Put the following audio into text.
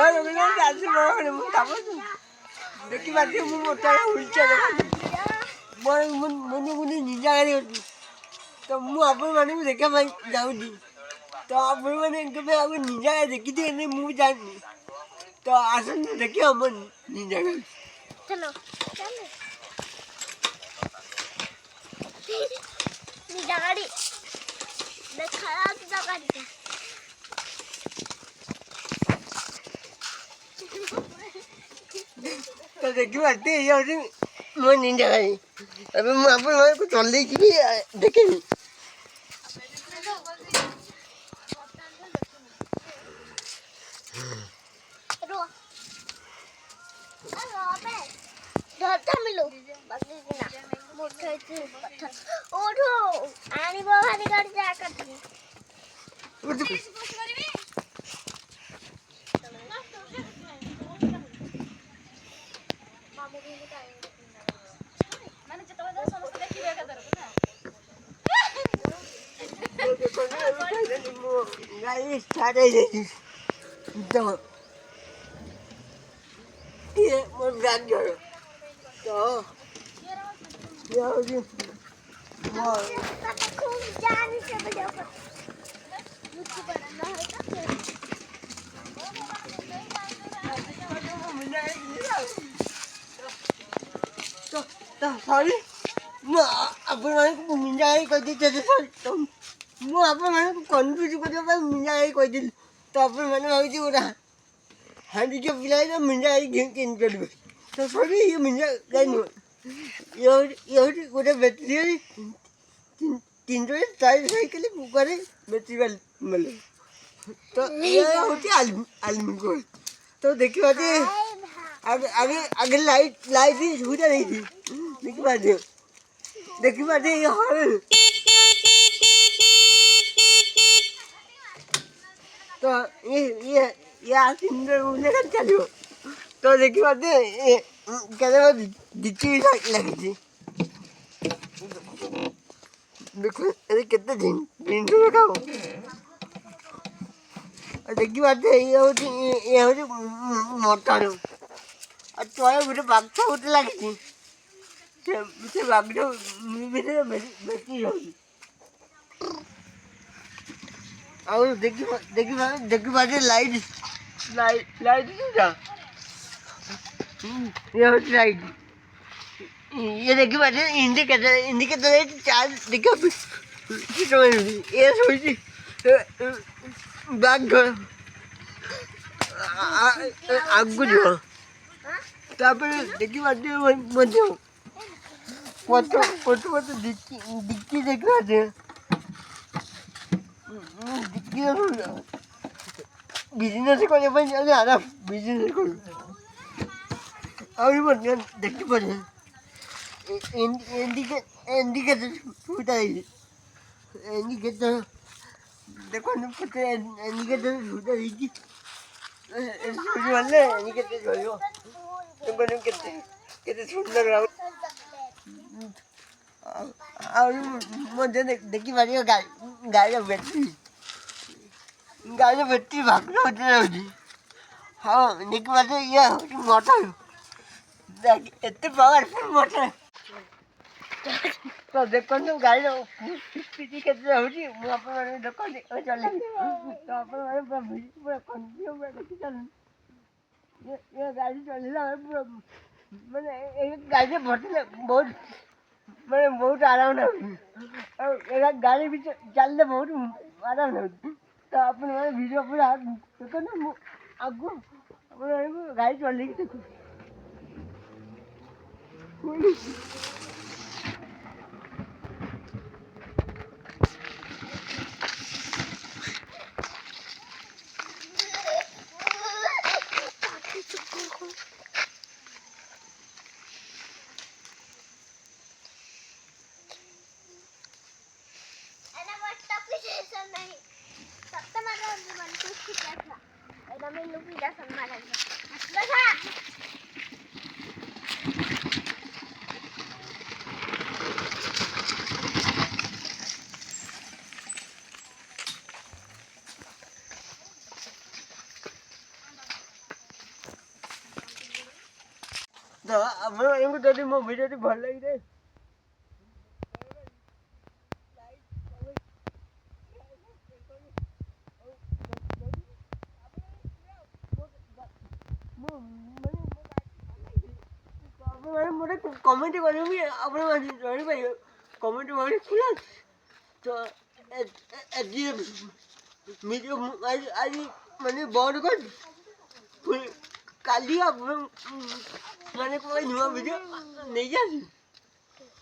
ଆଜି ମୁଁ କାମ ଦେଖିପାରୁଛି ମୁଁ ମୋଟା ହୁଇଲଚେୟାର ମୁନି ନିଜା ଗାଡ଼ି ଅଛି ତ ମୁଁ ଆପଣମାନଙ୍କୁ ଦେଖିବା ପାଇଁ ଯାଉଛି ତ ଆପଣମାନେ କେବେ ଆଉ ନିଜା ଗାଡ଼ି ଦେଖିଥିବେ ମୁଁ ଜାଣିନି ତ ଆସନ୍ତୁ ଦେଖିବା ଆମ ନିଜା ଗାଡ଼ି ନିଜା ଗାଡ଼ି ଦେଖା ଗାଡ଼ି ତ ଦେଖିପାରୁଛି ଇଏ ହେଉଛି ମୋ ନିଜା ଗାଡ଼ି ଏବେ ମୁଁ ଆପଣମାନଙ୍କୁ ଚଲେଇକି ବି ଦେଖିବି ଆଣିବ ଭାରି ଗାଡ଼ି ଯା କାଟିକି ମାନେ ଯେତେବେଳେ ସମସ୍ତେ ଦେଖିବେ ଏକାଥରକୁ ନା ଗାଡ଼ି ଷ୍ଟାର୍ଟ ହେଇଯାଇଛି ତ ଇଏ ମୋ ବ୍ୟାଗ୍ ଘର ତ ଇଏ ହେଉଛି खूब जान से बजा कर ସରି ମୁଁ ଆପଣମାନଙ୍କୁ ମିଞ୍ଜା ଗାଈ କହିଦେଇଛି ତ ମୁଁ ଆପଣମାନଙ୍କୁ କନଫ୍ୟୁଜ୍ କରିବା ପାଇଁ ମିଞ୍ଜା ଗାଈ କହିଥିଲି ତ ଆପଣମାନେ ଭାବୁଛି ଗୋଟେ ହାଣ୍ଡିକ୍ୟାପ୍ ପିଲା ମିଞ୍ଜା ଗାଈ କିଣି ପାରିବେ ତ ସରି ଇଏ ମିଞ୍ଜା ଗାଈ ନୁହେଁ ଇଏ ହେଉଛି ଗୋଟେ ବ୍ୟାଟେରୀ 340 ସାଇକେଲ କୁକରେ ବ୍ୟାଟେରୀ ମିଳେ ତ ଇଏ ହେଉଛି ଆଲୁମିନିୟମ କୋଲ୍ ତ ଦେଖିପାରୁଛି आगे लाइट सुविधा नहीं थी देखिए ये हॉर्न तो ये आज चलो तो देखिए कहते दिखी लगी थी देखो अरे कितने दिन खाओ देखिए ये मोटर और तोड़े गोटे बाघ गोटे लगी से बाघ बेची और देखिए लाइट सुविधा ये लाइट ये देखिए इंडिकेटर चार्ज देखिए ये सोची बाघ घर आगू जो तापर देखिए मध्य पट डिक्की देखिए डिक्की बिजनेस करने आराम बिजनेस कर देखिए इंडिकेटर सुविधा इंडिकेटर देखो इंडिकेटर सुविधा इंडिकेटर चलो केते सुंदर मध्य देखी पार गाड़ी बैटरी भाग हाँ देखी पार ये मोटर एत पावरफुल मोटर तो देखो गाड़ी स्पीड के देखो चल तो आप ये गाड़ी चलला पूरा मैंने गाड़ी भटले बहुत मैंने बहुत आराम है और गाड़ी भी चलने बहुत आराम है तो अपन वीडियो पूरा देखो ना आगू गाड़ी चल देखो ତ ଆପଣମାନଙ୍କୁ ଯଦି ମୋ ଭିଡ଼ିଓଟି ଭଲ ଲାଗିଥାଏ ଆପଣମାନେ ମୋତେ କମେଣ୍ଟ କରିବେ ବି ଆପଣମାନେ ଜାଣିପାରିବେ କମେଣ୍ଟ କରି ଖୋଲା ତ ଆଜି ଭିଡ଼ିଓ ଆଜି ମାନେ ବନ୍ଦ କରି ପୁଣି କାଲି ଆପଣ ମାନେ કોઈ ନୂଆ ଭିଡ଼ିଓ ନେଇକି ଆସିବି